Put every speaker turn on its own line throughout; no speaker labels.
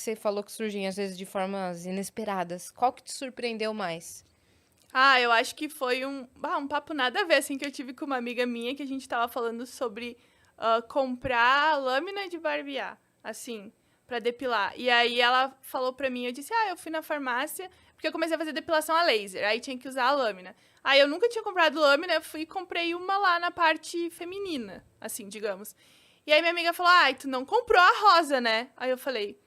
você falou que surgem às vezes de formas inesperadas. Qual que te surpreendeu mais?
Ah, eu acho que foi um papo nada a ver, assim, que eu tive com uma amiga minha, que a gente tava falando sobre comprar lâmina de barbear, assim, pra depilar. E aí ela falou pra mim, eu disse, eu fui na farmácia, porque eu comecei a fazer depilação a laser, aí tinha que usar a lâmina. Aí eu nunca tinha comprado lâmina, eu fui e comprei uma lá na parte feminina, assim, digamos. E aí minha amiga falou, tu não comprou a rosa, né? Aí eu falei,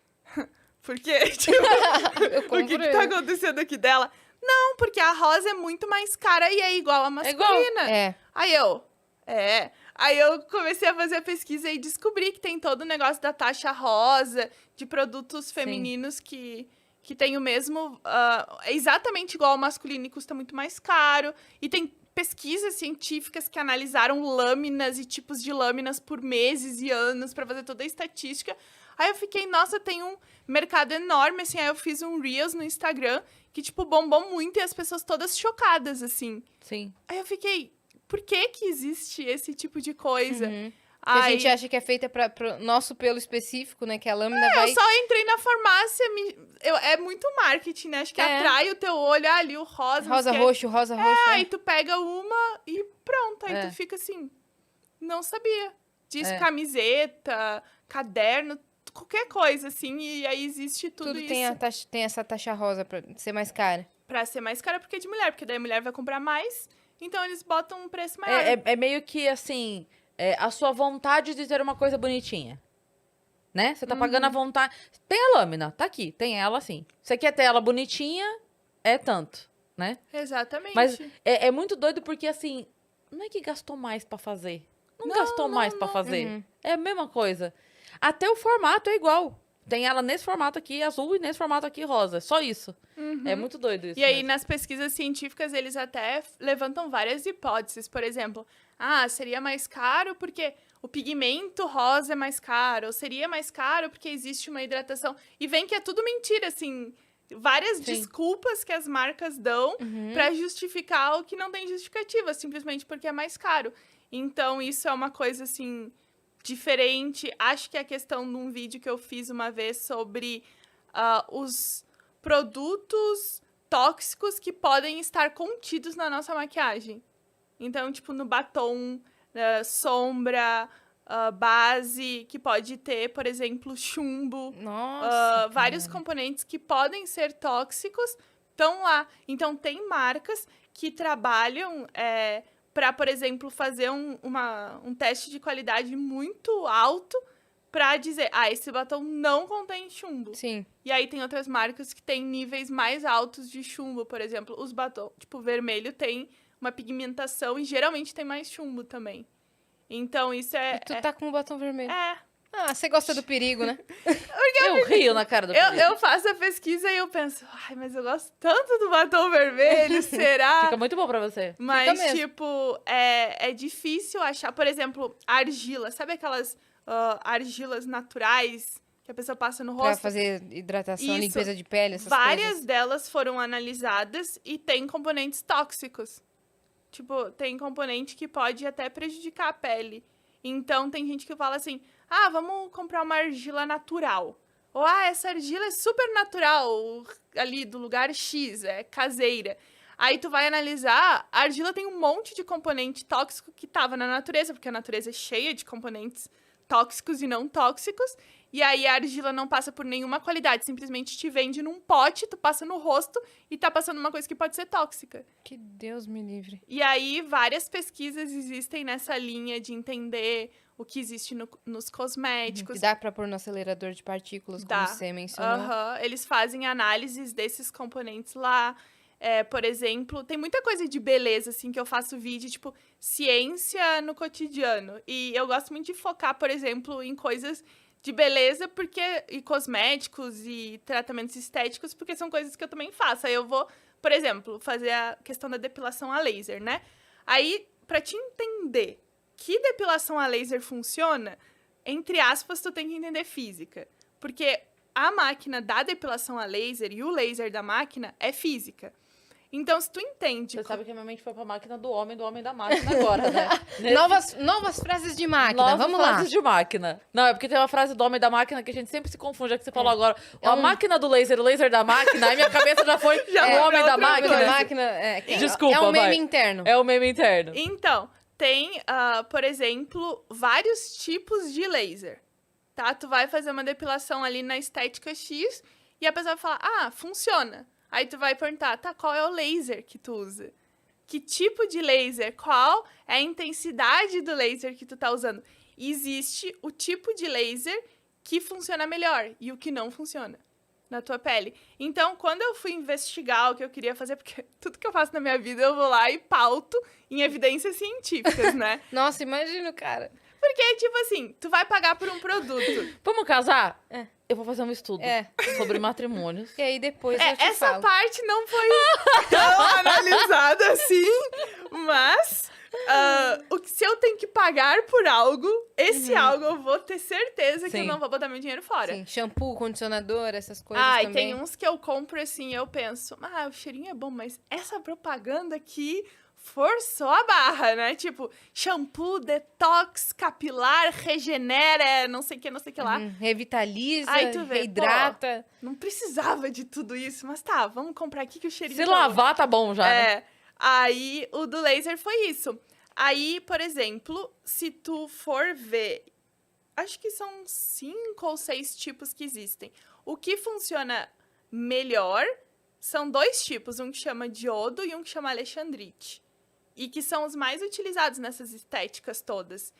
por quê? Tipo,
Eu
o que tá
comprei.
acontecendo aqui dela? Não, porque a rosa é muito mais cara e é igual a
É igual.
masculina.
É.
Aí eu comecei a fazer a pesquisa e descobri que tem todo o negócio da taxa rosa, de produtos femininos que tem o mesmo. É exatamente igual ao masculino e custa muito mais caro. E tem pesquisas científicas que analisaram lâminas e tipos de lâminas por meses e anos para fazer toda a estatística. Aí eu fiquei, nossa, tem um mercado enorme, assim. Aí eu fiz um Reels no Instagram que, tipo, bombou muito e as pessoas todas chocadas, assim.
Sim.
Aí eu fiquei, por que que existe esse tipo de coisa?
Uhum. Que a
Aí,
gente acha que é feita para pro nosso pelo específico, né? Que a lâmina
eu
vai...
só entrei na farmácia, é muito marketing, né? Acho que
É.
atrai o teu olho, ali o rosa.
Rosa,
não sei o quê.
roxo, rosa, roxo.
Aí tu pega uma e pronto. Aí tu
É.
fica assim, não sabia. Diz
É.
camiseta, caderno, qualquer coisa, assim. E aí existe tudo
Tudo
isso.
tem essa taxa rosa pra ser mais cara.
Pra ser mais cara, porque é de mulher. Porque daí a mulher vai comprar mais, então eles botam um preço maior.
É meio que, assim, a sua vontade de ter uma coisa bonitinha. Né? Você tá pagando a vontade... Tem a lâmina, tá aqui, tem ela, sim. Você quer ter ela bonitinha, é tanto, né?
Exatamente.
Mas é muito doido porque, assim, não é que gastou mais pra fazer. Não gastou mais pra fazer.
Uhum.
É a mesma coisa. Até o formato é igual. Tem ela nesse formato aqui azul e nesse formato aqui rosa. Só isso. É muito doido isso.
E aí,
mesmo.
nas pesquisas científicas, eles até levantam várias hipóteses. Por exemplo, seria mais caro porque o pigmento rosa é mais caro. Ou seria mais caro porque existe uma hidratação. E vem que é tudo mentira, assim. Várias desculpas que as marcas dão pra justificar o que não tem justificativa, simplesmente porque é mais caro. Então, isso é uma coisa, assim, diferente. Acho que é a questão de um vídeo que eu fiz uma vez sobre os produtos tóxicos que podem estar contidos na nossa maquiagem. Então, tipo, no batom, sombra, base, que pode ter, por exemplo, chumbo.
Nossa,
Vários
cara.
componentes que podem ser tóxicos estão lá. Então, tem marcas que trabalham para, por exemplo, fazer um teste de qualidade muito alto para dizer, esse batom não contém chumbo.
Sim.
E aí tem outras marcas que têm níveis mais altos de chumbo, por exemplo, os batons, tipo, vermelho tem uma pigmentação e geralmente tem mais chumbo também. Então, isso
E tu tá com o batom vermelho. Você gosta do perigo, né?
Eu rio na cara do perigo.
Eu faço a pesquisa e eu penso, mas eu gosto tanto do batom vermelho, será?
Fica muito bom pra você.
Mas,
mesmo.
tipo, é difícil achar, por exemplo, argila. Sabe aquelas argilas naturais que a pessoa passa no
Pra
rosto?
fazer hidratação,
Isso.
limpeza de pele, essas
Várias
coisas.
delas foram analisadas e tem componentes tóxicos. Tipo, tem componente que pode até prejudicar a pele. Então, tem gente que fala assim, vamos comprar uma argila natural. Ou, essa argila é super natural, ali do lugar X, é caseira. Aí tu vai analisar, a argila tem um monte de componente tóxico que tava na natureza, porque a natureza é cheia de componentes tóxicos e não tóxicos. E aí a argila não passa por nenhuma qualidade, simplesmente te vende num pote, tu passa no rosto e tá passando uma coisa que pode ser tóxica.
Que Deus me livre.
E aí várias pesquisas existem nessa linha de entender o que existe nos cosméticos.
Que dá pra pôr no acelerador de partículas, como você mencionou.
Eles fazem análises desses componentes lá. Por exemplo, tem muita coisa de beleza, assim, que eu faço vídeo, tipo, ciência no cotidiano. E eu gosto muito de focar, por exemplo, em coisas de beleza, e cosméticos e tratamentos estéticos, porque são coisas que eu também faço. Aí eu vou, por exemplo, fazer a questão da depilação a laser, né? Aí, pra te entender que depilação a laser funciona, entre aspas, tu tem que entender física. Porque a máquina da depilação a laser e o laser da máquina é física. Então, se tu entende...
Você sabe que a minha mente foi pra máquina do homem da máquina agora, né?
Novas frases de máquina,
Novas
vamos lá.
frases de máquina. Não, é porque tem uma frase do homem da máquina que a gente sempre se confunde, é que você falou agora.
É
A
um-
máquina do laser, o laser da máquina, aí minha cabeça já foi
Já
o
foi
homem
pra
da
outra
máquina.
coisa.
Máquina,
Desculpa,
é um meme
vai.
interno.
É o meme interno.
Então, tem, por exemplo, vários tipos de laser, tá? Tu vai fazer uma depilação ali na estética X e a pessoa vai falar, ah, funciona. Aí tu vai perguntar, tá, qual é o laser que tu usa? Que tipo de laser? Qual é a intensidade do laser que tu tá usando? E existe o tipo de laser que funciona melhor e o que não funciona na tua pele. Então, quando eu fui investigar o que eu queria fazer, porque tudo que eu faço na minha vida eu vou lá e pauto em evidências científicas, né?
Nossa, imagina, cara.
Porque, tipo assim, tu vai pagar por um produto.
Vamos casar?
É.
Eu vou fazer um estudo
É.
sobre matrimônios.
E aí depois eu te
Essa
falo.
parte não foi tão analisada assim, mas se eu tenho que pagar por algo, esse algo eu vou ter certeza que eu
Sim.
não vou botar meu dinheiro fora.
Sim, shampoo, condicionador, essas coisas
Ah, e
também.
tem uns que eu compro assim, eu penso, o cheirinho é bom, mas essa propaganda aqui forçou a barra, né? Tipo, shampoo, detox, capilar, regenera, não sei o que lá.
Revitaliza,
Aí tu vê,
reidrata.
Não precisava de tudo isso, mas tá, vamos comprar aqui que o cheirinho
Se
tá bom.
lavar, tá bom já, né?
É, aí o do laser foi isso. Aí, por exemplo, se tu for ver, acho que são 5 ou 6 tipos que existem. O que funciona melhor são 2 tipos, um que chama diodo e um que chama alexandrite. E que são os mais utilizados nessas estéticas todas.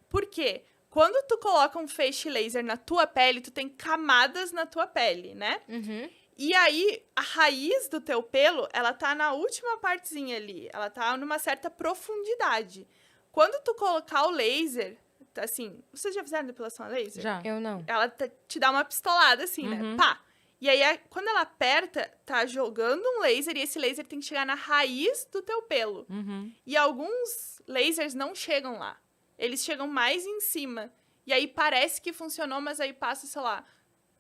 Por quê? Quando tu coloca um feixe laser na tua pele, tu tem camadas na tua pele, né?
Uhum.
E aí, a raiz do teu pelo, ela tá na última partezinha ali. Ela tá numa certa profundidade. Quando tu colocar o laser, assim... Vocês já fizeram depilação a laser?
Já.
Eu não.
Ela te dá uma pistolada, assim, né? Pá! E aí, quando ela aperta, tá jogando um laser e esse laser tem que chegar na raiz do teu pelo.
Uhum.
E alguns lasers não chegam lá. Eles chegam mais em cima. E aí parece que funcionou, mas aí passa, sei lá,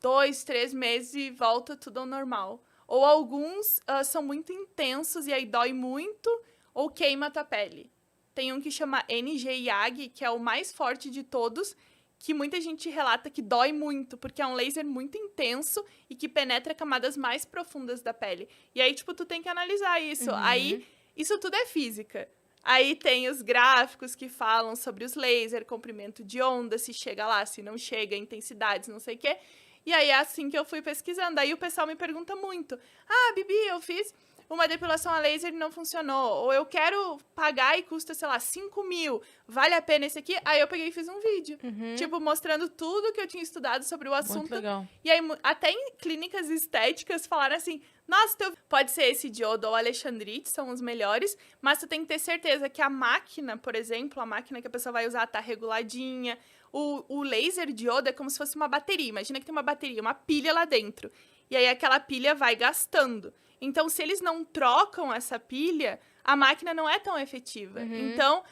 2, 3 meses e volta tudo ao normal. Ou alguns são muito intensos e aí dói muito ou queima a tua pele. Tem um que chama NG-YAG, que é o mais forte de todos, que muita gente relata que dói muito, porque é um laser muito intenso e que penetra camadas mais profundas da pele. E aí, tipo, tu tem que analisar isso. Aí, isso tudo é física. Aí tem os gráficos que falam sobre os lasers, comprimento de onda, se chega lá, se não chega, intensidades, não sei o quê. E aí é assim que eu fui pesquisando. Aí o pessoal me pergunta muito. Ah, Bibi, eu fiz uma depilação a laser e não funcionou. Ou eu quero pagar e custa, sei lá, 5 mil. Vale a pena esse aqui? Aí eu peguei e fiz um vídeo. Tipo, mostrando tudo que eu tinha estudado sobre o assunto.
Muito legal.
E aí, até em clínicas estéticas, falaram assim, nossa, pode ser esse diodo ou alexandrite, são os melhores, mas tu tem que ter certeza que a máquina, por exemplo, a máquina que a pessoa vai usar tá reguladinha. O laser diodo é como se fosse uma bateria. Imagina que tem uma bateria, uma pilha lá dentro. E aí aquela pilha vai gastando. Então, se eles não trocam essa pilha, a máquina não é tão efetiva. Então,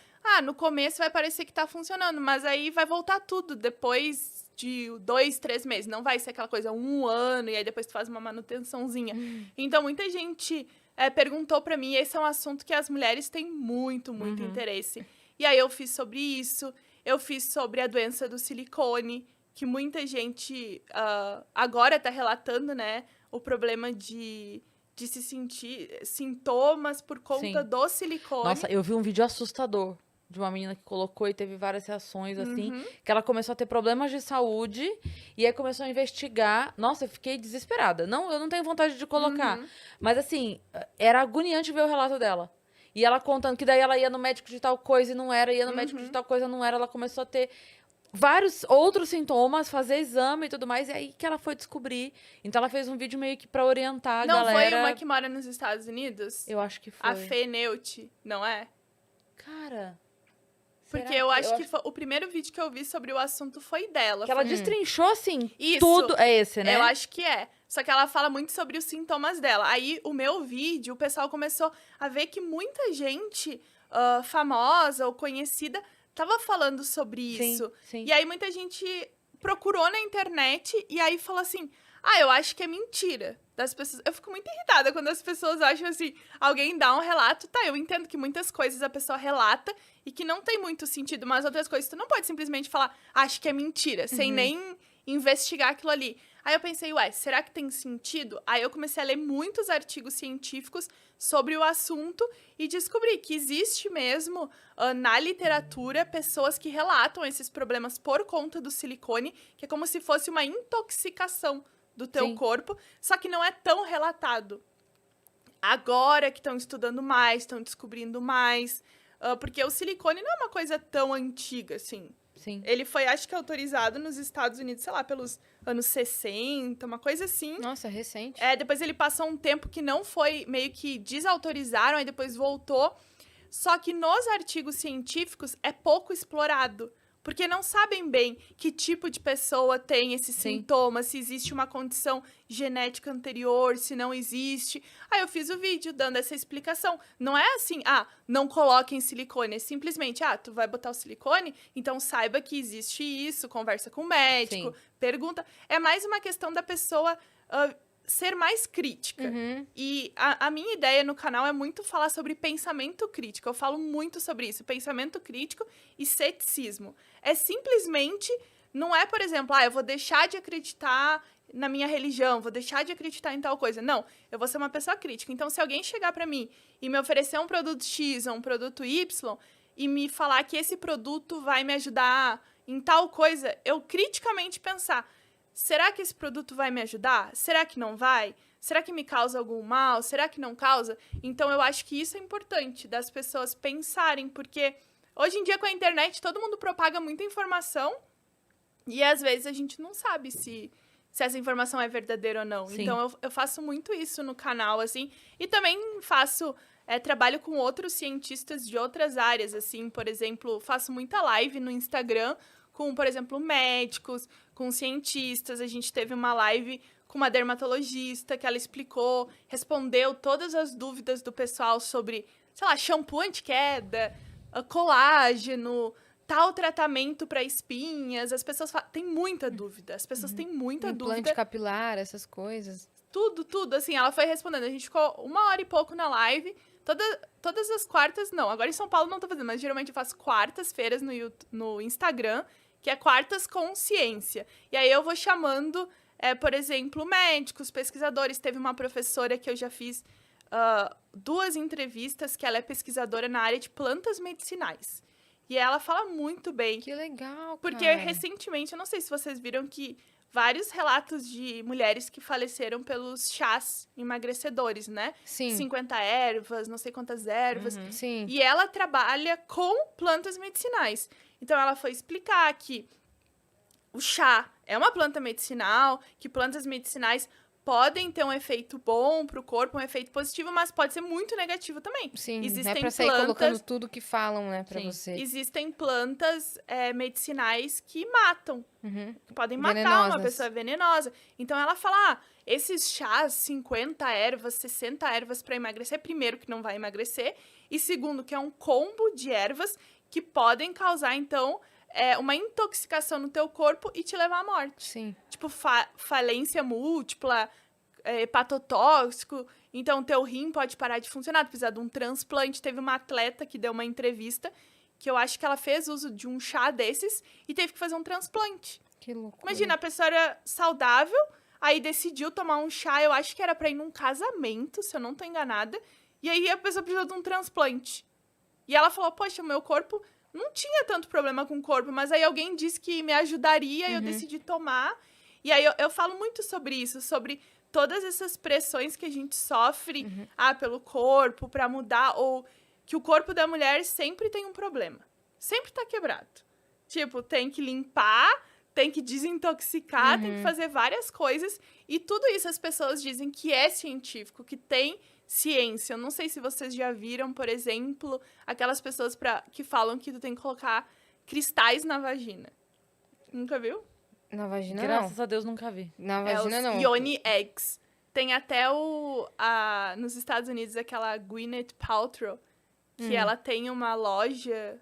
no começo vai parecer que tá funcionando, mas aí vai voltar tudo depois de 2, 3 meses. Não vai ser aquela coisa, 1 ano, e aí depois tu faz uma manutençãozinha. Então, muita gente perguntou pra mim, e esse é um assunto que as mulheres têm muito interesse. E aí eu fiz sobre isso, eu fiz sobre a doença do silicone, que muita gente agora tá relatando, né, o problema de se sentir sintomas por conta
Sim.
do silicone.
Nossa, eu vi um vídeo assustador de uma menina que colocou e teve várias reações, assim, que ela começou a ter problemas de saúde e aí começou a investigar. Nossa, eu fiquei desesperada. Não, eu não tenho vontade de colocar. Mas, assim, era agoniante ver o relato dela. E ela contando que daí ela ia no médico de tal coisa e não era, ia no médico de tal coisa e não era. Ela começou a ter vários outros sintomas, fazer exame e tudo mais, e aí que ela foi descobrir. Então ela fez um vídeo meio que pra orientar a
Não
galera.
foi uma que mora nos Estados Unidos?
Eu acho que foi.
A Fê Neut, não é?
Cara...
Porque
será
eu acho que o primeiro vídeo que eu vi sobre o assunto foi dela.
que ela destrinchou, assim,
Isso.
tudo. É esse, né?
Eu acho que é. Só que ela fala muito sobre os sintomas dela. Aí, o meu vídeo, o pessoal começou a ver que muita gente famosa ou conhecida tava falando sobre
Sim,
isso.
sim.
E aí, muita gente procurou na internet e aí falou assim... Ah, eu acho que é mentira das pessoas. Eu fico muito irritada quando as pessoas acham assim, alguém dá um relato, tá, eu entendo que muitas coisas a pessoa relata e que não tem muito sentido, mas outras coisas tu não pode simplesmente falar, acho que é mentira, sem nem investigar aquilo ali. Aí eu pensei, ué, será que tem sentido? Aí eu comecei a ler muitos artigos científicos sobre o assunto e descobri que existe mesmo na literatura pessoas que relatam esses problemas por conta do silicone, que é como se fosse uma intoxicação do teu
Sim.
corpo, só que não é tão relatado. Agora que estão estudando mais, estão descobrindo mais, porque o silicone não é uma coisa tão antiga, assim.
Sim.
Ele foi, acho que, autorizado nos Estados Unidos, sei lá, pelos anos 60, uma coisa assim.
Nossa, recente.
Depois ele passou um tempo que não foi, meio que desautorizaram, aí depois voltou. Só que nos artigos científicos é pouco explorado. Porque não sabem bem que tipo de pessoa tem esses
Sim.
sintomas, se existe uma condição genética anterior, se não existe. Aí eu fiz o vídeo dando essa explicação. Não é assim, não coloquem silicone. É simplesmente, tu vai botar o silicone, então saiba que existe isso, conversa com o médico,
Sim.
pergunta. É mais uma questão da pessoa ser mais crítica.
Uhum.
E a minha ideia no canal é muito falar sobre pensamento crítico. Eu falo muito sobre isso, pensamento crítico e ceticismo. É simplesmente, não é, por exemplo, eu vou deixar de acreditar na minha religião, vou deixar de acreditar em tal coisa. Não, eu vou ser uma pessoa crítica. Então, se alguém chegar pra mim e me oferecer um produto X ou um produto Y e me falar que esse produto vai me ajudar em tal coisa, eu criticamente pensar, será que esse produto vai me ajudar? Será que não vai? Será que me causa algum mal? Será que não causa? Então, eu acho que isso é importante, das pessoas pensarem, porque hoje em dia, com a internet, todo mundo propaga muita informação e, às vezes, a gente não sabe se essa informação é verdadeira ou não.
Sim.
Então, eu faço muito isso no canal, assim, e também faço... trabalho com outros cientistas de outras áreas, assim, por exemplo, faço muita live no Instagram com, por exemplo, médicos, com cientistas. A gente teve uma live com uma dermatologista que ela explicou, respondeu todas as dúvidas do pessoal sobre, sei lá, shampoo anti-queda, colágeno, tal tratamento para espinhas. As pessoas têm muita dúvida. As pessoas têm muita
Implante
dúvida.
capilar, essas coisas.
Tudo, assim, ela foi respondendo. A gente ficou 1 hora e pouco na live. Todas as quartas, não. Agora em São Paulo não tô fazendo, mas geralmente eu faço quartas-feiras no Instagram, que é Quartas com Ciência. E aí eu vou chamando, por exemplo, médicos, pesquisadores. Teve uma professora que eu já fiz 2 entrevistas, que ela é pesquisadora na área de plantas medicinais. E ela fala muito bem.
Que legal,
Porque
cara.
recentemente, eu não sei se vocês viram que vários relatos de mulheres que faleceram pelos chás emagrecedores, né?
Sim.
50 ervas, não sei quantas ervas.
Sim.
E ela trabalha com plantas medicinais. Então, ela foi explicar que o chá é uma planta medicinal, que plantas medicinais podem ter um efeito bom pro corpo, um efeito positivo, mas pode ser muito negativo também.
Sim,
Existem
não é pra sair
plantas-
colocando tudo que falam, né, pra
Sim.
você.
Existem plantas medicinais que matam,
Uhum.
que podem matar
Venenosas.
uma pessoa venenosa. Então ela fala, esses chás, 50 ervas, 60 ervas para emagrecer, primeiro que não vai emagrecer, e segundo que é um combo de ervas que podem causar, então, uma intoxicação no teu corpo e te levar à morte.
Sim.
Tipo, falência múltipla, hepatotóxico, então teu rim pode parar de funcionar, tu precisa de um transplante. Teve uma atleta que deu uma entrevista que eu acho que ela fez uso de um chá desses e teve que fazer um transplante.
Que loucura.
Imagina, a pessoa era saudável, aí decidiu tomar um chá, eu acho que era pra ir num casamento, se eu não tô enganada, e aí a pessoa precisou de um transplante. E ela falou, poxa, o meu corpo não tinha tanto problema com o corpo, mas aí alguém disse que me ajudaria e eu decidi tomar. E aí eu falo muito sobre isso, sobre todas essas pressões que a gente sofre pelo corpo, pra mudar, ou que o corpo da mulher sempre tem um problema. Sempre tá quebrado. Tipo, tem que limpar, tem que desintoxicar, tem que fazer várias coisas. E tudo isso as pessoas dizem que é científico, que tem ciência. Eu não sei se vocês já viram, por exemplo, aquelas pessoas que falam que tu tem que colocar cristais na vagina. Nunca viu?
Na vagina,
Graças a Deus, nunca vi.
não. Na vagina,
os
não.
Yoni Eggs. Tem até nos Estados Unidos aquela Gwyneth Paltrow, que ela tem uma loja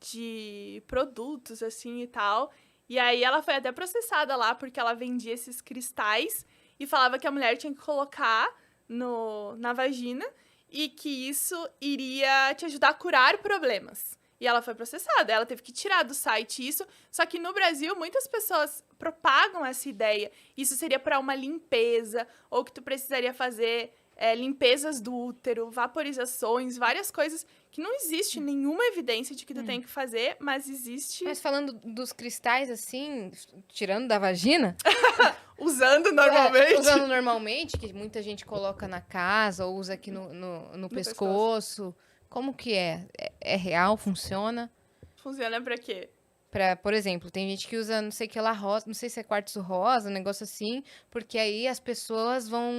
de produtos, assim, e tal. E aí ela foi até processada lá, porque ela vendia esses cristais e falava que a mulher tinha que colocar na vagina e que isso iria te ajudar a curar problemas. E ela foi processada, ela teve que tirar do site isso. Só que no Brasil, muitas pessoas propagam essa ideia. Isso seria para uma limpeza, ou que tu precisaria fazer limpezas do útero, vaporizações, várias coisas que não existe nenhuma evidência de que tu tem que fazer, mas existe
Mas falando dos cristais, assim, tirando da vagina,
usando normalmente.
usando normalmente, que muita gente coloca na casa ou usa aqui no pescoço. Como que é? É real? Funciona?
Funciona pra quê?
Por exemplo, tem gente que usa não sei o que lá rosa, não sei se é quartzo rosa, um negócio assim, porque aí as pessoas vão.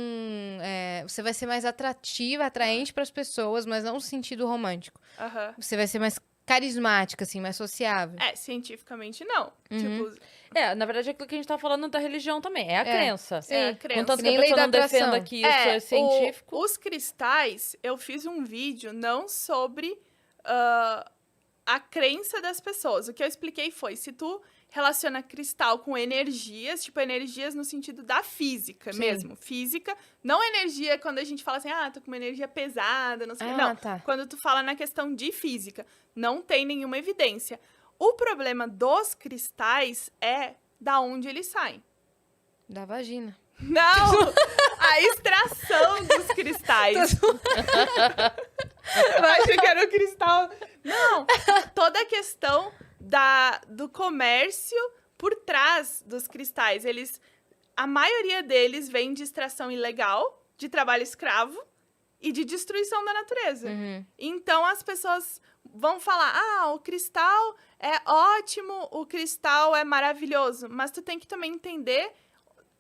Você vai ser mais atrativa, atraente para as pessoas, mas não no sentido romântico.
Aham.
Você vai ser mais carismática, assim, mais sociável.
Cientificamente não. Tipo,
Na verdade, é aquilo que a gente tá falando da religião também. É a crença.
Sim.
é a crença.
Contanto que
Nem
a
lei
pessoa
da
não defenda
atração.
que isso é científico.
Os cristais, eu fiz um vídeo não sobre a crença das pessoas. O que eu expliquei foi, se tu relaciona cristal com energias, tipo energias no sentido da física
Sim.
mesmo. Física, não energia quando a gente fala assim, tô com uma energia pesada, não sei o que. Não,
Tá.
quando tu fala na questão de física, não tem nenhuma evidência. O problema dos cristais é da onde eles saem.
Da vagina.
Não! A extração dos cristais. Eu achei que era o cristal. Não! Toda a questão do comércio por trás dos cristais. A maioria deles vem de extração ilegal, de trabalho escravo e de destruição da natureza.
Uhum.
Então, as pessoas vão falar, o cristal é ótimo, o cristal é maravilhoso. Mas tu tem que também entender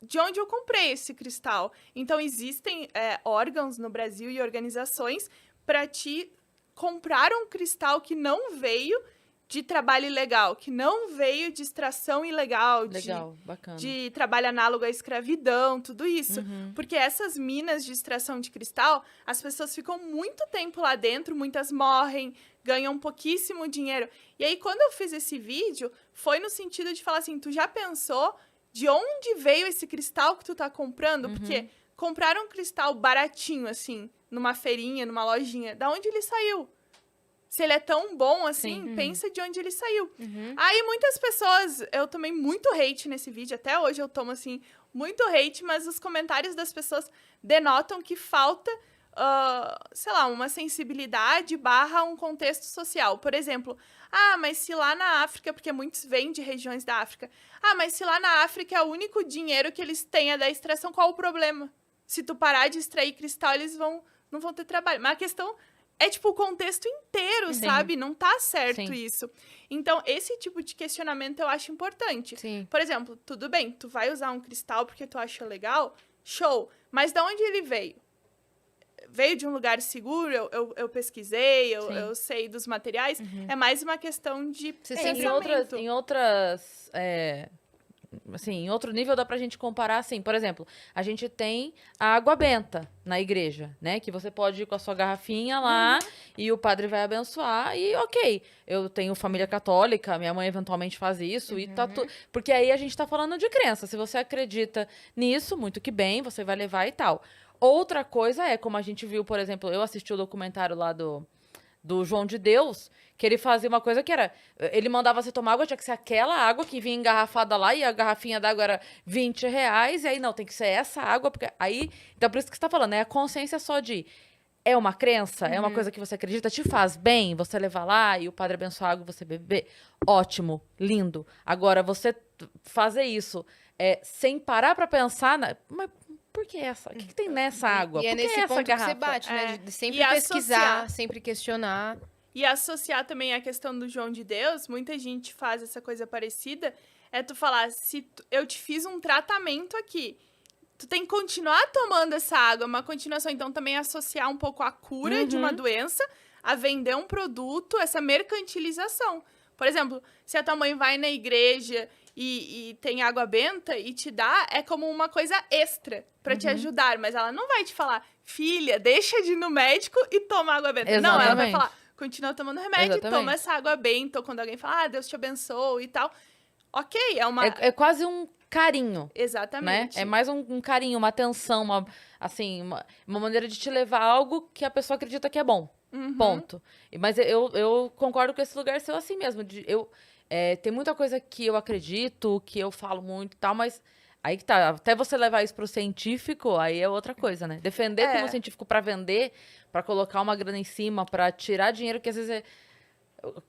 de onde eu comprei esse cristal. Então, existem órgãos no Brasil e organizações para te comprar um cristal que não veio de trabalho ilegal, que não veio de extração ilegal,
Legal, bacana.
de trabalho análogo à escravidão, tudo isso. Porque essas minas de extração de cristal, as pessoas ficam muito tempo lá dentro, muitas morrem, ganham pouquíssimo dinheiro. E aí, quando eu fiz esse vídeo, foi no sentido de falar assim, tu já pensou de onde veio esse cristal que tu tá comprando? Porque comprar um cristal baratinho, assim, numa feirinha, numa lojinha, da onde ele saiu? Se ele é tão bom assim, pensa de onde ele saiu. Aí muitas pessoas, eu tomei muito hate nesse vídeo, até hoje eu tomo, assim, muito hate, mas os comentários das pessoas denotam que falta, sei lá, uma sensibilidade / um contexto social. Por exemplo, mas se lá na África, porque muitos vêm de regiões da África, mas se lá na África é o único dinheiro que eles têm é da extração, qual o problema? Se tu parar de extrair cristal, eles não vão ter trabalho. Mas a questão é, tipo, o contexto inteiro, sabe? Não tá certo isso. Então, esse tipo de questionamento eu acho importante.
Sim.
Por exemplo, tudo bem, tu vai usar um cristal porque tu acha legal, show. Mas de onde ele veio? Veio de um lugar seguro? Eu pesquisei, eu sei dos materiais. É mais uma questão de pensamento.
Em outras assim, em outro nível dá pra gente comparar, assim, por exemplo, a gente tem a água benta na igreja, né? Que você pode ir com a sua garrafinha lá e o padre vai abençoar e ok. Eu tenho família católica, minha mãe eventualmente faz isso e tá tudo... Porque aí a gente tá falando de crença. Se você acredita nisso, muito que bem, você vai levar e tal. Outra coisa é, como a gente viu, por exemplo, eu assisti o documentário lá do João de Deus, que ele fazia uma coisa que era... Ele mandava você tomar água, tinha que ser aquela água que vinha engarrafada lá, e a garrafinha d'água era R$20, e aí, não, tem que ser essa água, porque aí... Então, por isso que você tá falando, é a consciência só de... É uma crença? É uma coisa que você acredita? Te faz bem você levar lá e o padre abençoar a água e você beber? Ótimo, lindo. Agora, você fazer isso sem parar pra pensar... Mas por que essa? O que tem nessa água?
E é
por que
nesse
essa
ponto
garrafa?
que você bate, né? De sempre
E
pesquisar,
associar.
sempre questionar.
E associar também a questão do João de Deus, muita gente faz essa coisa parecida, é tu falar, se eu te fiz um tratamento aqui, tu tem que continuar tomando essa água, uma continuação. Então, também associar um pouco a cura de uma doença, a vender um produto, essa mercantilização. Por exemplo, se a tua mãe vai na igreja e tem água benta e te dá, é como uma coisa extra pra te ajudar. Mas ela não vai te falar, filha, deixa de ir no médico e toma água benta. Não, ela vai
Exatamente.
falar, continua tomando remédio,
Exatamente.
toma essa água benta. Ou quando alguém fala, Deus te abençoe e tal. ok, é uma...
É quase um carinho, né?
Exatamente.
É mais um carinho, uma atenção, uma maneira de te levar a algo que a pessoa acredita que é bom.
Uhum.
Ponto. Mas eu concordo com esse lugar seu assim mesmo. Tem muita coisa que eu acredito, que eu falo muito e tal, mas aí que tá. Até você levar isso pro científico, aí é outra coisa, né? Defender como científico pra vender, pra colocar uma grana em cima, pra tirar dinheiro, que às vezes é.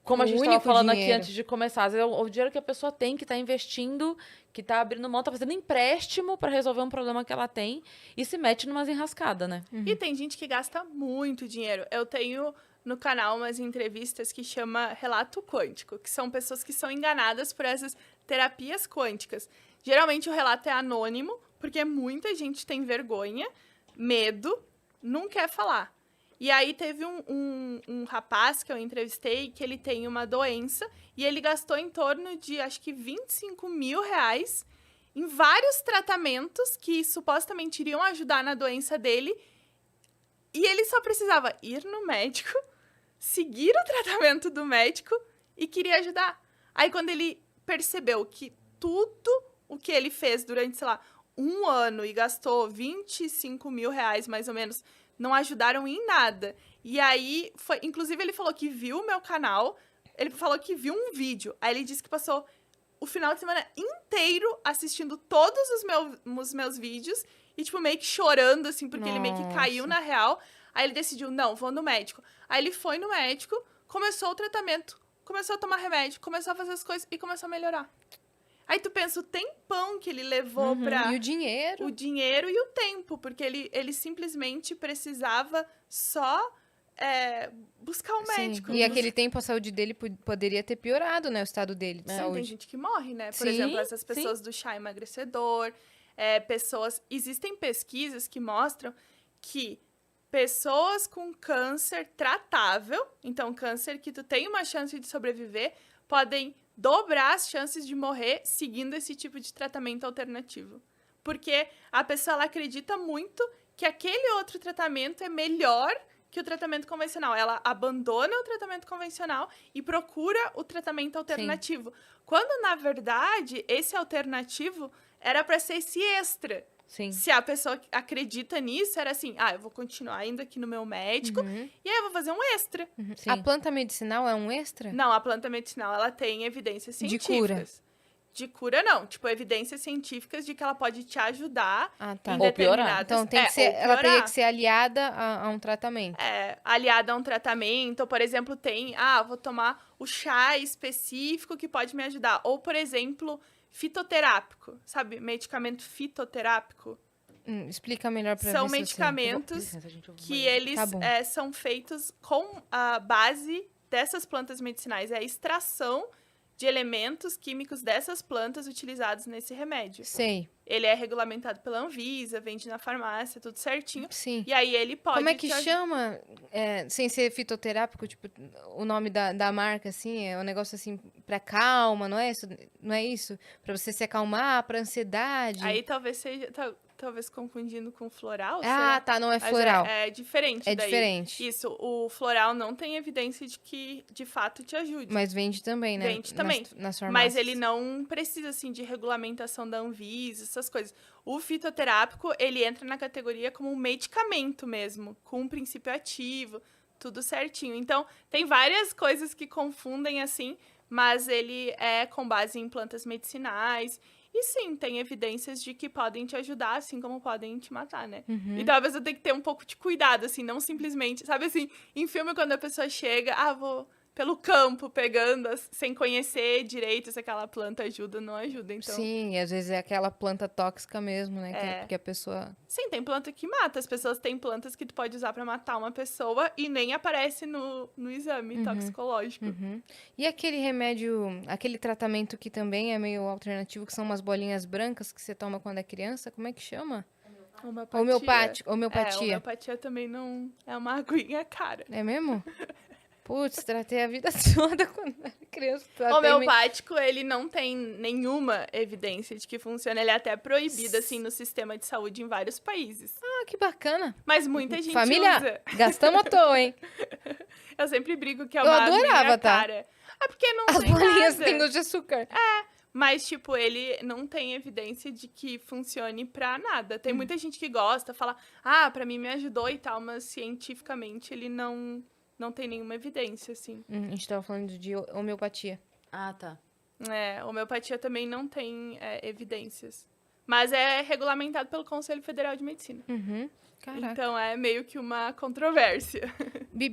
Como a
O
gente tava
único
falando aqui
dinheiro.
antes de começar, às vezes é o dinheiro que a pessoa tem, que tá investindo, que tá abrindo mão, tá fazendo empréstimo pra resolver um problema que ela tem e se mete numas enrascadas, né?
E tem gente que gasta muito dinheiro. Eu tenho no canal umas entrevistas que chama Relato Quântico, que são pessoas que são enganadas por essas terapias quânticas. Geralmente o relato é anônimo, porque muita gente tem vergonha, medo, não quer falar. E aí teve um rapaz que eu entrevistei que ele tem uma doença e ele gastou em torno de, acho que 25 mil reais em vários tratamentos que supostamente iriam ajudar na doença dele. E ele só precisava ir no médico, seguir o tratamento do médico e queria ajudar. Aí quando ele percebeu que tudo o que ele fez durante, sei lá, 1 ano e gastou 25 mil reais mais ou menos, não ajudaram em nada. E aí, inclusive ele falou que viu o meu canal, ele falou que viu um vídeo. Aí ele disse que passou o final de semana inteiro assistindo todos os meus vídeos e, tipo, meio que chorando, assim, porque ele meio que caiu na real. Aí ele decidiu, não, vou no médico. Aí ele foi no médico, começou o tratamento, começou a tomar remédio, começou a fazer as coisas e começou a melhorar. Aí tu pensa o tempão que ele levou pra...
E o dinheiro.
O dinheiro e o tempo, porque ele simplesmente precisava só buscar um médico.
E aquele tempo a saúde dele poderia ter piorado, né? O estado dele de
Tem
saúde.
gente que morre, né? Por
Sim,
exemplo, essas pessoas do chá emagrecedor, existem pesquisas que mostram que pessoas com câncer tratável, então câncer que tu tem uma chance de sobreviver, podem dobrar as chances de morrer seguindo esse tipo de tratamento alternativo. Porque a pessoa ela acredita muito que aquele outro tratamento é melhor que o tratamento convencional. Ela abandona o tratamento convencional e procura o tratamento alternativo. Quando, na verdade, esse alternativo era para ser esse extra.
Sim.
Se a pessoa acredita nisso, era assim, eu vou continuar indo aqui no meu médico e aí eu vou fazer um extra.
Sim.
A planta medicinal é um extra?
Não, a planta medicinal, ela tem evidências
De
científicas.
cura?
De cura, não. Tipo, evidências científicas de que ela pode te ajudar
Tá.
em
Ou piorar.
determinadas...
Então tem que ser,
ou
ela teria
piorar.
que ser aliada a um tratamento.
Aliada a um tratamento, ou, por exemplo, tem, vou tomar o chá específico que pode me ajudar. Ou, por exemplo, fitoterápico, sabe? Medicamento fitoterápico.
Explica melhor pra
São
ver se eu sei.
medicamentos
Licença, gente, eu vou
que
banheiro.
eles
Tá bom.
são feitos com a base dessas plantas medicinais. É a extração de elementos químicos dessas plantas utilizados nesse remédio.
Sei.
Ele é regulamentado pela Anvisa, vende na farmácia, tudo certinho.
Sim.
E aí ele pode...
Como é que
te aj-
chama, sem ser fitoterápico, tipo, o nome da marca, assim, é um negócio assim, pra calma, não é isso? Não é isso? Pra você se acalmar, pra ansiedade.
Aí talvez seja... Talvez confundindo com floral,
Tá, não é
Mas
floral.
É diferente
É
daí.
diferente.
Isso, o floral não tem evidência de que, de fato, te ajude.
Mas vende também, né?
Vende também.
Nas farmácias.
Mas ele não precisa, assim, de regulamentação da Anvisa, essas coisas. O fitoterápico, ele entra na categoria como um medicamento mesmo, com um princípio ativo, tudo certinho. Então, tem várias coisas que confundem, assim, mas ele é com base em plantas medicinais. E sim, tem evidências de que podem te ajudar, assim como podem te matar, né? E talvez eu tenha que ter um pouco de cuidado, assim, não simplesmente... Sabe assim, em filme, quando a pessoa chega, vou pelo campo pegando, sem conhecer direito se aquela planta ajuda ou não ajuda, então...
Sim, e às vezes é aquela planta tóxica mesmo, né? Que a pessoa...
Sim, tem planta que mata. As pessoas têm plantas que tu pode usar pra matar uma pessoa e nem aparece no exame toxicológico.
E aquele remédio, aquele tratamento que também é meio alternativo, que são umas bolinhas brancas que você toma quando é criança, como é que chama? Homeopatia.
Homeopatia também não... É uma aguinha cara.
É mesmo? Putz, tratei a vida toda quando era criança.
Homeopático, ele não tem nenhuma evidência de que funciona. Ele é até proibido, assim, no sistema de saúde em vários países.
Que bacana.
Mas muita gente
Família,
usa.
gastamos à toa, hein?
Eu sempre brigo que é
Eu
uma
adorava,
aguinha
tá?
cara. É porque não
As
tem
bolinhas
nada.
têm gosto de açúcar.
Mas, tipo, ele não tem evidência de que funcione pra nada. Tem muita gente que gosta, fala, pra mim me ajudou e tal, mas cientificamente ele não tem nenhuma evidência, assim.
A gente tava falando de homeopatia.
Ah, tá.
Homeopatia também não tem evidências. Mas é regulamentado pelo Conselho Federal de Medicina.
Caraca.
Então é meio que uma controvérsia.